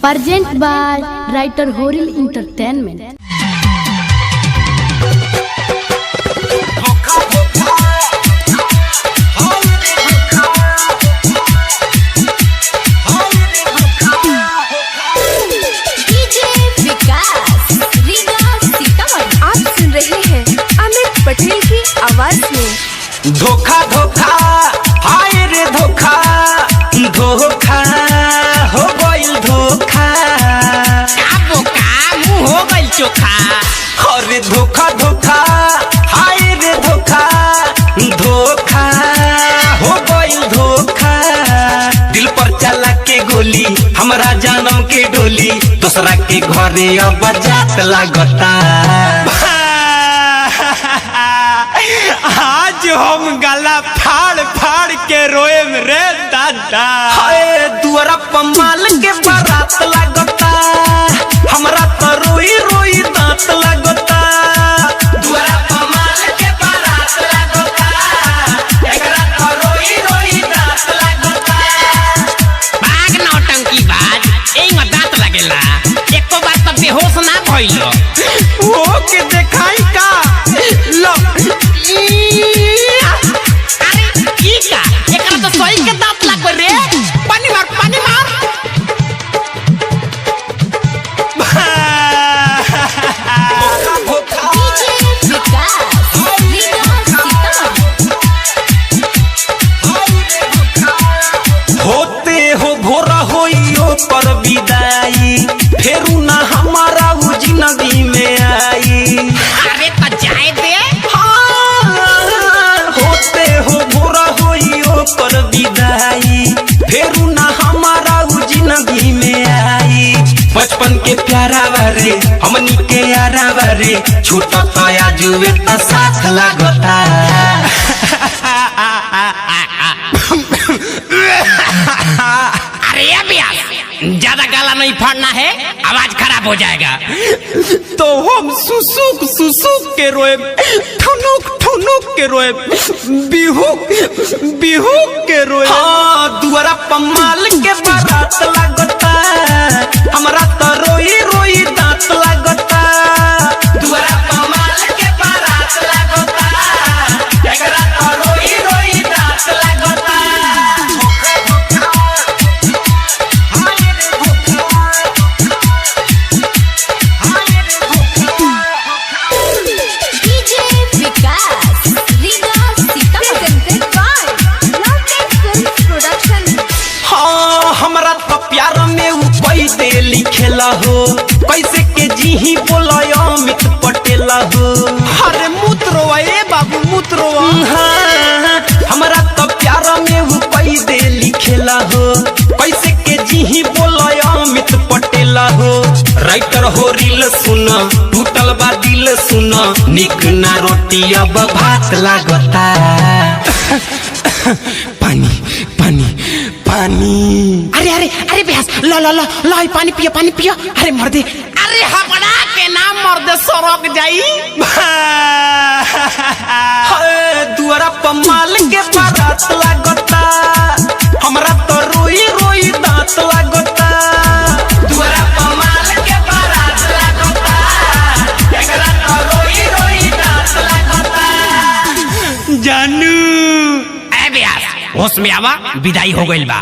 Present by writer Horil Entertainment. Patel की आवाज में धोखा धोखा हाय रे धोखा धोखा हो गइल धोखा मुँह हो गइल चोखा। अरे धोखा धोखा हाय रे धोखा धोखा हो गइल धोखा। दिल पर चला के गोली हमरा जानम के डोली दूसरा के घरे अब जात लागता। आज हम गला फाड़ फाड़ के रोएम रे दादा। हाय दुआरा पमाल के बारात लागता हमरा तो रोई रोई दांत लागता। दुआरा पमाल के बारात लागता एकरा तो रोई रोई दांत लागता। बाग नौटंकी बाज एई में दांत लागेला एको बार त बेहोश ना भइलो हो के देखाई का लो सही के दांत लागबे रे। पानी मार होते हो भोरा होइयो पर विदाई फेरू ना हमारा उ जिंदगी में आई। अरे त जाए दे। होते हो भोरा होइयो पर विदाई फेरू ना हमारा उ जिंदगी में आई। बचपन के प्यारा बारे हमनी के यारा बारे छूटा पाया जुए त साथ लागता। अरे अबिया ज्यादा गाला नहीं फाड़ना है आवाज खराब हो जाएगा। तो हम सुसुक सुसुक के रोए ठुनुक ठुनुक के रोए बिहुक बिहुक के रोए। हाँ दुआरा पमाल के बारात लागता हमरा तो रोई रोई दांत लागता। दुआरा पमाल के बारात लागता एकरा तो रोई रोई दांत लागता। हमरा तो प्यार में उपई दे लिखेला हो कैसे के जीही बोला अमित पटेल हो। अरे मूत्रो ए बाबू मूत्रो। हमरा तो प्यार में उपई दे लिखेला हो कैसे के जीही बोला अमित पटेल हो। राइटर हो रील सुन टूटल बा दिल सुन निक ना रोटी अब भात लागता। पानी पानी पानी। अरे अरे अरे बेहस लो लो लो लो पानी पियो। अरे मर्दे अरे हबड़ा के नाम मर्दे सड़क जाई। दुआरा पमाल के बारात लागता हमरा तो रोई रोई दांत लागता। दुआरा पमाल के बारात लागता एकरा तो रोई रोई दांत लागता। जानू होश में आवा विदाई हो गइल बा।